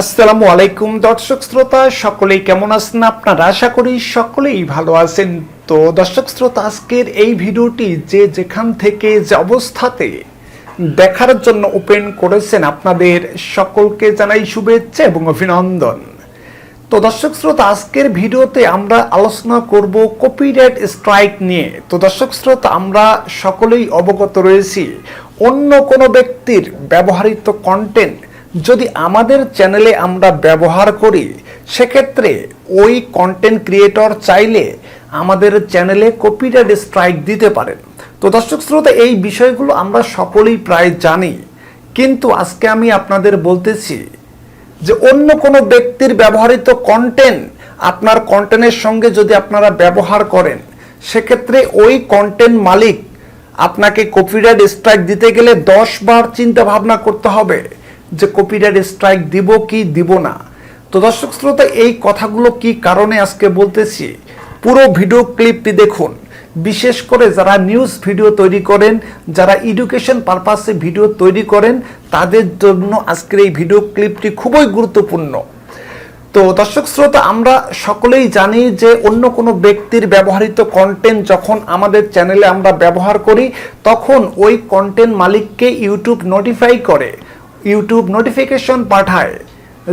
আসসালামু আলাইকুম দর্শক শ্রোতা, সকলেই কেমন আছেন আপনারা? আশা করি সকলেই ভালো আছেন। তো দর্শক শ্রোতা, আজকের এই ভিডিওটি যে যেখান থেকে যে অবস্থাতে দেখার জন্য ওপেন করেছেন আপনাদের সকলকে জানাই শুভেচ্ছা এবং অভিনন্দন। তো দর্শক শ্রোতা, আজকের ভিডিওতে আমরা আলোচনা করব কপিরাইট স্ট্রাইক নিয়ে। তো দর্শক শ্রোতা, আমরা সকলেই অবগত রয়েছি অন্য কোনো ব্যক্তির ব্যবহৃত কন্টেন্ট যদি আমাদের চ্যানেলে আমরা ব্যবহার করি, সেক্ষেত্রে ওই কন্টেন্ট ক্রিয়েটর চাইলে আমাদের চ্যানেলে কপিরাইট স্ট্রাইক দিতে পারেন। তো দর্শক শ্রোতা, এই বিষয়গুলো আমরা সকলেই প্রায় জানি, কিন্তু আজকে আমি আপনাদের বলতেছি যে অন্য কোনো ব্যক্তির ব্যবহৃত কন্টেন্ট আপনার কন্টেন্টের সঙ্গে যদি আপনারা ব্যবহার করেন, সেক্ষেত্রে ওই কন্টেন্ট মালিক আপনাকে কপিরাইট স্ট্রাইক দিতে গেলে 10 বার চিন্তা ভাবনা করতে হবে যে কপিরাইট স্ট্রাইক দিব কি দিব না। তো দর্শক শ্রোতা, এই কথাগুলো কি কারণে আজকে বলতেছি, পুরো ভিডিও ক্লিপটি দেখুন। বিশেষ করে যারা নিউজ ভিডিও তৈরি করেন, যারা এডুকেশন পারপাসে ভিডিও তৈরি করেন, তাদের জন্য আজকের এই ভিডিও ক্লিপটি খুবই গুরুত্বপূর্ণ। তো দর্শক শ্রোতা, আমরা সকলেই জানি যে অন্য কোনো ব্যক্তির ব্যবহৃত কন্টেন্ট যখন আমাদের চ্যানেলে আমরা ব্যবহার করি, তখন ওই কন্টেন্ট মালিককে ইউটিউব নোটিফাই করে, ইউটিউব নোটিফিকেশন পাঠায়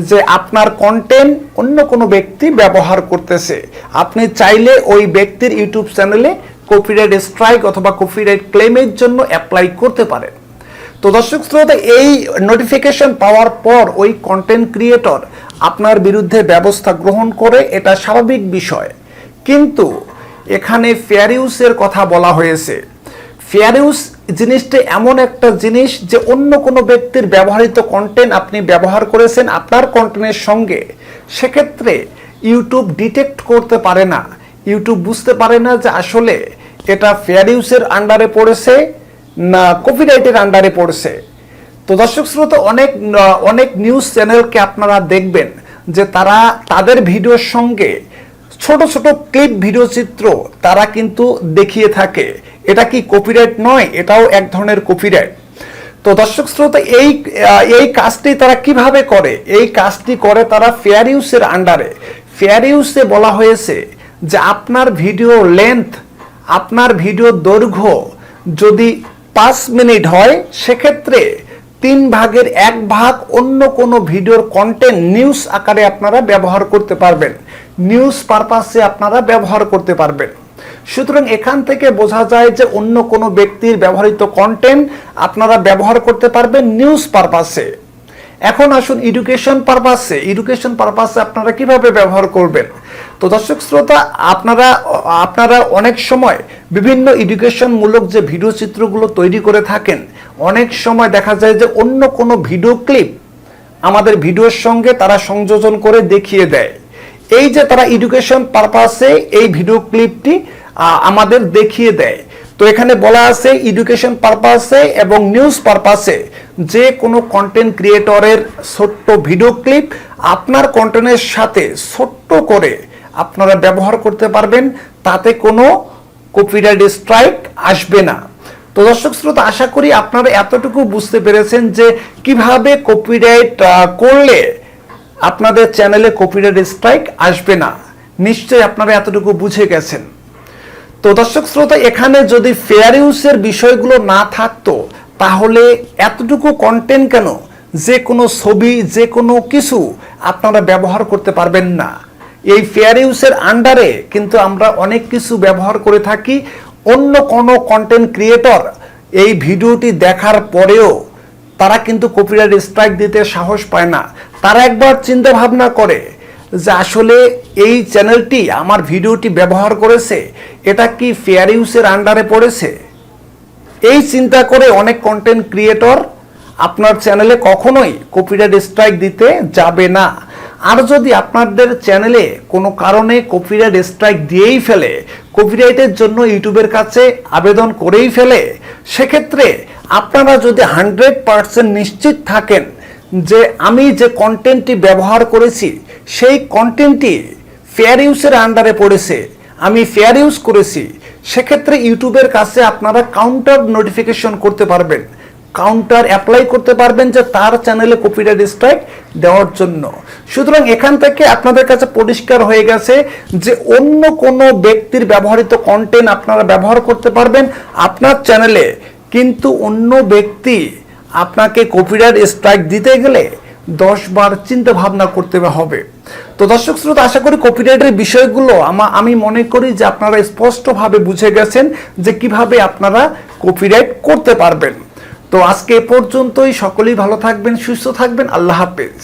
যে আপনার কন্টেন্ট অন্য কোনো ব্যক্তি ব্যবহার করতেছে। আপনি চাইলে ওই ব্যক্তির ইউটিউব চ্যানেলে কপিরাইট স্ট্রাইক অথবা কপিরাইট ক্লেমের জন্য অ্যাপ্লাই করতে পারেন। তো দর্শক শ্রোতা, এই নোটিফিকেশন পাওয়ার পর ওই কন্টেন্ট ক্রিয়েটর আপনার বিরুদ্ধে ব্যবস্থা গ্রহণ করে, এটা স্বাভাবিক বিষয়। কিন্তু এখানে ফেয়ার ইউজের কথা বলা হয়েছে। ফেয়ার ইউজ জিনিসটা এমন একটা জিনিস যে অন্য কোনো ব্যক্তির ব্যবহৃত কন্টেন্ট আপনি ব্যবহার করেছেন আপনার কন্টেন্টের সঙ্গে, সেক্ষেত্রে ইউটিউব ডিটেক্ট করতে পারে না, ইউটিউব বুঝতে পারে না যে আসলে এটা ফেয়ার ইউজের আন্ডারে পড়েছে না কপিরাইটের আন্ডারে পড়েছে। তো দর্শক শ্রোতা, অনেক নিউজ চ্যানেলকে আপনারা দেখবেন যে তারা তাদের ভিডিওর সঙ্গে ছোট ছোট ক্লিপ ভিডিও চিত্র তারা কিন্তু দেখিয়ে থাকে। এটা কি কপিরাইট নয়? এটাও এক ধরনের কপিরাইট। তো দর্শক শ্রোতা, এই কাজটি তারা কিভাবে করে? এই কাজটি করে তারা ফেয়ার ইউজের আন্ডারে। ফেয়ার ইউজে বলা হয়েছে যে আপনার ভিডিও লেন্থ, আপনার ভিডিও দৈর্ঘ্য যদি 5 মিনিট হয়, সেক্ষেত্রে 3 ভাগের 1 ভাগ অন্য কোনো ভিডিওর কন্টেন্ট নিউজ আকারে আপনারা ব্যবহার করতে পারবেন, নিউজ পারপাসে আপনারা ব্যবহার করতে পারবেন। সুতরাং এখান থেকে বোঝা যায় যে অন্য কোনো ব্যক্তির ব্যবহৃত কন্টেন্ট আপনারা ব্যবহার করতে পারবেন নিউজ পারপাসে। এখন আসুন এডুকেশন পারপাসে আপনারা কিভাবে ব্যবহার করবেন। তো দর্শক শ্রোতা, আপনারা অনেক সময় বিভিন্ন এডুকেশন মূলক যে ভিডিও চিত্রগুলো তৈরি করে থাকেন, অনেক সময় দেখা যায় যে অন্য কোনো ভিডিও ক্লিপ আমাদের ভিডিওর সঙ্গে তারা সংযোজন করে দেখিয়ে দেয়। এই যে তারা এডুকেশন পারপাসে এই ভিডিও ক্লিপটি আমাদের দেখিয়ে দেয়। তো এখানে বলা আছে এডুকেশন পারপাসে এবং নিউজ পারপাসে যে কোনো কন্টেন্ট ক্রিয়েটরের ছোট্ট ভিডিও ক্লিপ আপনার কন্টেন্টের সাথে ছোট্ট করে আপনারা ব্যবহার করতে পারবেন, তাতে কোনো কপিরাইট স্ট্রাইক আসবে না। তো দর্শক শ্রোতা, আশা করি আপনারা এতটুকু বুঝতে পেরেছেন যে কিভাবে কপিরাইট করলে আপনাদের চ্যানেলে কপিরাইট স্ট্রাইক আসবে না। নিশ্চয়ই আপনারা এতটুকু বুঝে গেছেন। তো দর্শক শ্রোতা, এখানে যদি ফেয়ার ইউজের বিষয়গুলো না থাকতো, তাহলে এতটুকু কন্টেন্ট কেন, যে কোনো ছবি, যে কোনো কিছু আপনারা ব্যবহার করতে পারবেন না। এই ফেয়ার ইউজের আন্ডারে কিন্তু আমরা অনেক কিছু ব্যবহার করে থাকি। অন্য কোনো কন্টেন্ট ক্রিয়েটর এই ভিডিওটি দেখার পরেও তারা কিন্তু কপিরাইট স্ট্রাইক দিতে সাহস পায় না। তারা একবার চিন্তা ভাবনা করে যে আসলে এই চ্যানেলটি আমার ভিডিওটি ব্যবহার করেছে, এটা কি ফেয়ার ইউজের আন্ডারে পড়েছে? এই চিন্তা করে অনেক কন্টেন্ট ক্রিয়েটর আপনার চ্যানেলে কখনোই কপিরাইট স্ট্রাইক দিতে যাবে না। আর যদি আপনাদের চ্যানেলে কোনো কারণে কপিরাইট স্ট্রাইক দিয়েই ফেলে, কপিরাইটের জন্য ইউটিউবের কাছে আবেদন করেই ফেলে, সেক্ষেত্রে আপনারা যদি 100% নিশ্চিত থাকেন যে আমি যে কন্টেন্টটি ব্যবহার করেছি সেই কন্টেন্টটি ফেয়ার ইউজের আন্ডারে পড়েছে, আমি ফেয়ার ইউজ করেছি, সেক্ষেত্রে ইউটিউবের কাছে আপনারা কাউন্টার নোটিফিকেশন করতে পারবেন। কাউন্টার অ্যাপ্লাই করতে পারবেন যে তার চ্যানেলে কপিরাইট স্ট্রাইক দেওয়ার জন্য। সুতরাং এখান থেকে আপনাদের কাছে পরিষ্কার হয়ে গেছে যে অন্য কোনো ব্যক্তির ব্যবহৃত কন্টেন্ট আপনারা ব্যবহার করতে পারবেন আপনার চ্যানেলে, কিন্তু অন্য ব্যক্তি আপনাকে কপিরাইট স্ট্রাইক দিতে গেলে 10 বার চিন্তা ভাবনা করতে হবে। তো দর্শক শ্রোতা, আশা করি কপিরাইটের বিষয়গুলো আমি মনে করি যে আপনারা স্পষ্টভাবে বুঝে গেছেন যে কিভাবে আপনারা কপিরাইট করতে পারবেন। তো আজকে এ পর্যন্তই, সকলেই ভালো থাকবেন, সুস্থ থাকবেন, আল্লাহ হাফেজ।